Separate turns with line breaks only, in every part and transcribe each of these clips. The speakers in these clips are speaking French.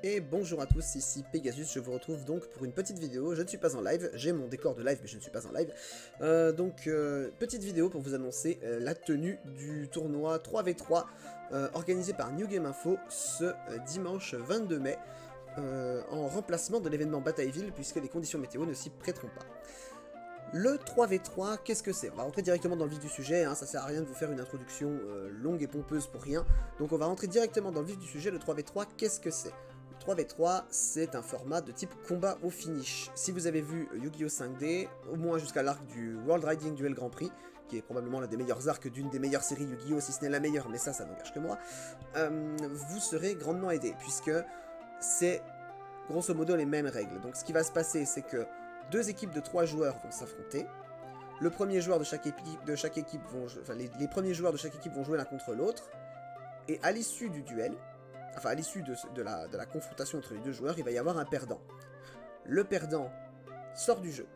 Et bonjour à tous, ici Pegasus, je vous retrouve donc pour une petite vidéo. Je ne suis pas en live, j'ai mon décor de live mais je ne suis pas en live. Petite vidéo pour vous annoncer la tenue du tournoi 3v3 organisé par New Game Info ce dimanche 22 mai en remplacement de l'événement Batailleville puisque les conditions météo ne s'y prêteront pas. Le 3v3, qu'est-ce que c'est? On va rentrer directement dans le vif du sujet, hein, ça sert à rien de vous faire une introduction longue et pompeuse pour rien. Donc on va rentrer directement dans le vif du sujet, le 3v3, qu'est-ce que c'est? Le 3v3, c'est un format de type combat au finish. Si vous avez vu Yu-Gi-Oh 5D, au moins jusqu'à l'arc du World Riding Duel Grand Prix, qui est probablement l'un des meilleurs arcs d'une des meilleures séries Yu-Gi-Oh, si ce n'est la meilleure, mais ça n'engage que moi, vous serez grandement aidé, puisque c'est grosso modo les mêmes règles. Donc ce qui va se passer, c'est que deux équipes de 3 joueurs vont s'affronter. Le premier joueur de chaque équipe vont, enfin les premiers joueurs de chaque équipe vont jouer l'un contre l'autre. Et à l'issue du duel, enfin à l'issue de la confrontation entre les deux joueurs, il va y avoir un perdant. Le perdant sort du jeu.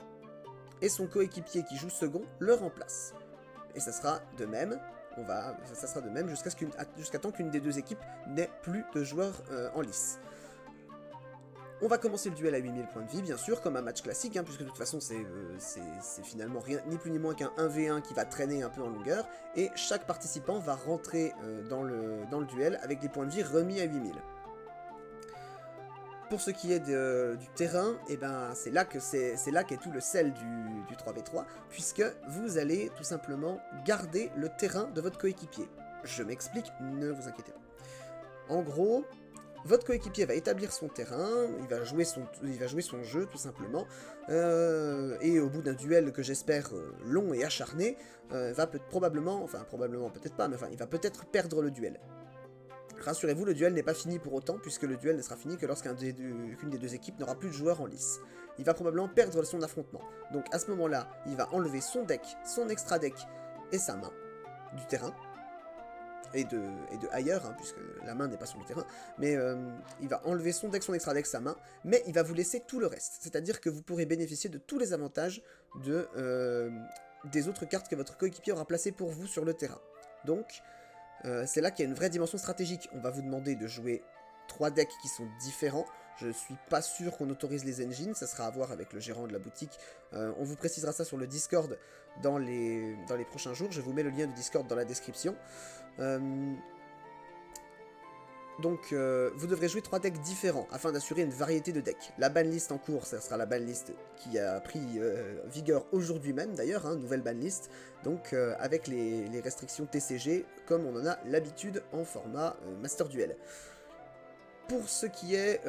Et son coéquipier qui joue second le remplace. Et ça sera de même, jusqu'à temps qu'une des deux équipes n'ait plus de joueurs en lice. On va commencer le duel à 8000 points de vie, bien sûr, comme un match classique, hein, puisque de toute façon c'est finalement rien, ni plus ni moins qu'un 1v1 qui va traîner un peu en longueur, et chaque participant va rentrer dans le duel avec des points de vie remis à 8000. Pour ce qui est du terrain, eh ben, c'est là qu'est tout le sel du 3v3, puisque vous allez tout simplement garder le terrain de votre coéquipier. Je m'explique, ne vous inquiétez pas. En gros, votre coéquipier va établir son terrain, il va jouer son jeu tout simplement, et au bout d'un duel que j'espère long et acharné, va probablement peut-être pas, mais enfin il va peut-être perdre le duel. Rassurez-vous, le duel n'est pas fini pour autant, puisque le duel ne sera fini que lorsqu'une des deux équipes n'aura plus de joueurs en lice. Il va probablement perdre son affrontement. Donc à ce moment-là, il va enlever son deck, son extra deck et sa main du terrain. Et de ailleurs, hein, puisque la main n'est pas sur le terrain, mais il va enlever son deck, son extra deck, sa main, mais il va vous laisser tout le reste. C'est-à-dire que vous pourrez bénéficier de tous les avantages des autres cartes que votre coéquipier aura placées pour vous sur le terrain. Donc, c'est là qu'il y a une vraie dimension stratégique. On va vous demander de jouer 3 decks qui sont différents. Je suis pas sûr qu'on autorise les engines, ça sera à voir avec le gérant de la boutique. On vous précisera ça sur le Discord dans les prochains jours. Je vous mets le lien du Discord dans la description. Vous devrez jouer 3 decks différents afin d'assurer une variété de decks. La banlist en cours, ça sera la banlist qui a pris vigueur aujourd'hui même d'ailleurs, hein, nouvelle banlist, donc avec les restrictions TCG comme on en a l'habitude en format Master Duel. Pour ce qui est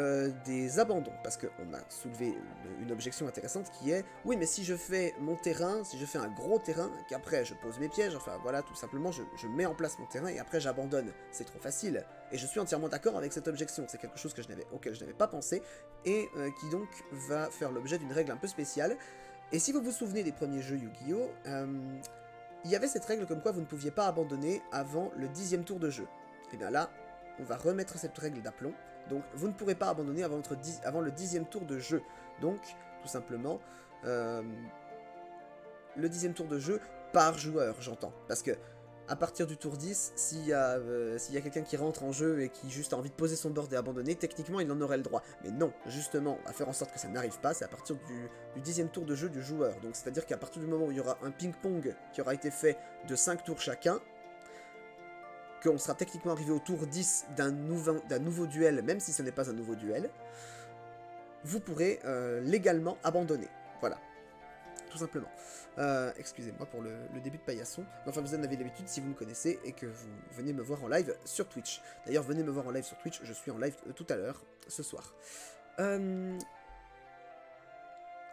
des abandons, parce qu'on a soulevé une objection intéressante qui est « Oui, mais si je fais mon terrain, si je fais un gros terrain, qu'après je pose mes pièges, enfin voilà, tout simplement, je mets en place mon terrain et après j'abandonne. C'est trop facile. » Et je suis entièrement d'accord avec cette objection. C'est quelque chose auquel je n'avais pas pensé et qui donc va faire l'objet d'une règle un peu spéciale. Et si vous vous souvenez des premiers jeux Yu-Gi-Oh, il y avait cette règle comme quoi vous ne pouviez pas abandonner avant le 10e tour de jeu. Et bien là, on va remettre cette règle d'aplomb. Donc vous ne pourrez pas abandonner avant le 10e tour de jeu. Donc, tout simplement, le 10e tour de jeu par joueur, j'entends. Parce que, à partir du tour 10, s'il y a quelqu'un qui rentre en jeu et qui juste a envie de poser son board et abandonner, techniquement il en aurait le droit. Mais non, justement, on va faire en sorte que ça n'arrive pas, c'est à partir du 10e tour de jeu du joueur. Donc c'est-à-dire qu'à partir du moment où il y aura un ping-pong qui aura été fait de 5 tours chacun, qu'on sera techniquement arrivé au tour 10 d'un nouveau duel, même si ce n'est pas un nouveau duel, vous pourrez légalement abandonner. Voilà, tout simplement. Excusez-moi pour le début de paillasson. Enfin, vous en avez l'habitude si vous me connaissez et que vous venez me voir en live sur Twitch. D'ailleurs, venez me voir en live sur Twitch, je suis en live tout à l'heure, ce soir.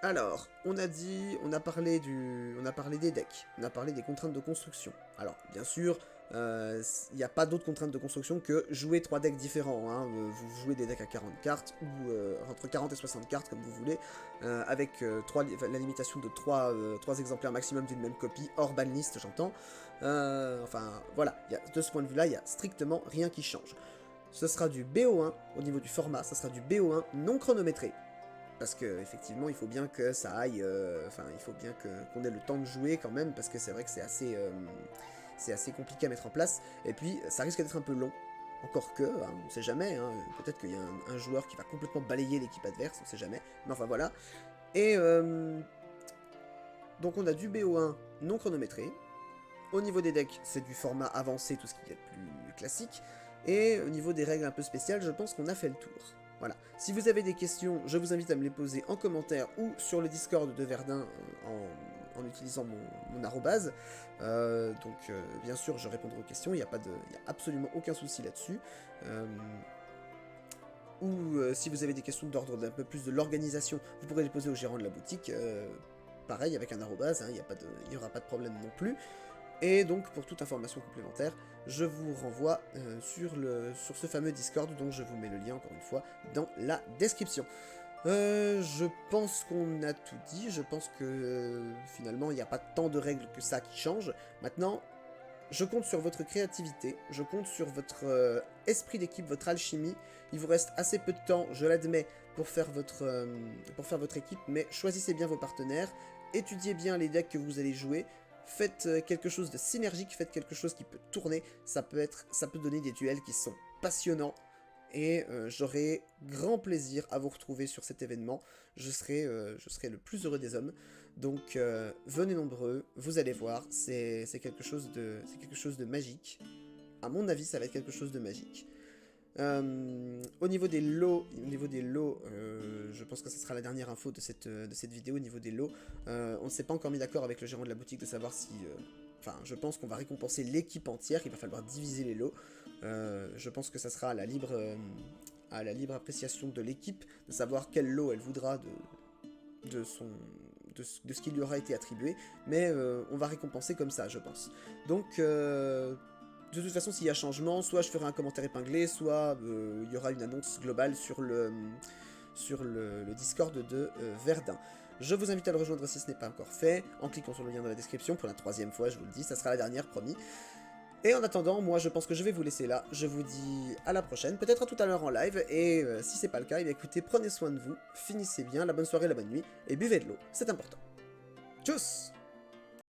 Alors, on a parlé des decks, on a parlé des contraintes de construction. Alors, bien sûr, il n'y a pas d'autres contraintes de construction que jouer 3 decks différents. Hein. Vous jouez des decks à 40 cartes, ou entre 40 et 60 cartes, comme vous voulez, avec la limitation de 3 exemplaires maximum d'une même copie, hors banlist, j'entends. Enfin, voilà, de ce point de vue-là, il n'y a strictement rien qui change. Ce sera du BO1 au niveau du format, ça sera du BO1 non chronométré. Parce que effectivement, il faut bien que ça aille, il faut bien qu'on ait le temps de jouer quand même, parce que c'est vrai que c'est assez compliqué à mettre en place. Et puis, ça risque d'être un peu long. Encore que, hein, on sait jamais, hein, peut-être qu'il y a un joueur qui va complètement balayer l'équipe adverse, on sait jamais. Mais enfin voilà. Et donc on a du BO1 non chronométré. Au niveau des decks, c'est du format avancé, tout ce qui est plus classique. Et au niveau des règles un peu spéciales, je pense qu'on a fait le tour. Voilà. Si vous avez des questions, je vous invite à me les poser en commentaire ou sur le Discord de Verdun en utilisant mon arrobase. Bien sûr, je répondrai aux questions, il n'y a absolument aucun souci là-dessus. Si vous avez des questions d'ordre d'un peu plus de l'organisation, vous pourrez les poser au gérant de la boutique. Pareil, avec un arrobase, hein, il n'y aura pas de problème non plus. Et donc, pour toute information complémentaire, je vous renvoie sur ce fameux Discord, dont je vous mets le lien, encore une fois, dans la description. Je pense qu'on a tout dit, je pense que finalement, il n'y a pas tant de règles que ça qui changent. Maintenant, je compte sur votre créativité, je compte sur votre esprit d'équipe, votre alchimie. Il vous reste assez peu de temps, je l'admets, pour faire votre équipe, mais choisissez bien vos partenaires, étudiez bien les decks que vous allez jouer. Faites quelque chose de synergique, faites quelque chose qui peut tourner, ça peut donner des duels qui sont passionnants, et j'aurai grand plaisir à vous retrouver sur cet événement, je serai le plus heureux des hommes, donc venez nombreux, vous allez voir, c'est quelque chose de magique, à mon avis ça va être quelque chose de magique. Au niveau des lots, je pense que ce sera la dernière info de cette vidéo. Au niveau des lots, on ne s'est pas encore mis d'accord avec le gérant de la boutique de savoir si... Enfin, je pense qu'on va récompenser l'équipe entière, il va falloir diviser les lots. Je pense que ça sera à la libre appréciation de l'équipe, de savoir quel lot elle voudra de ce qui lui aura été attribué, mais on va récompenser comme ça, je pense. Donc... de toute façon, s'il y a changement, soit je ferai un commentaire épinglé, soit il y aura une annonce globale sur le Discord de Verdun. Je vous invite à le rejoindre si ce n'est pas encore fait, en cliquant sur le lien dans la description, pour la 3e fois, je vous le dis, ça sera la dernière, promis. Et en attendant, moi je pense que je vais vous laisser là, je vous dis à la prochaine, peut-être à tout à l'heure en live, et si c'est pas le cas, écoutez, prenez soin de vous, finissez bien, la bonne soirée, la bonne nuit, et buvez de l'eau, c'est important. Tchuss!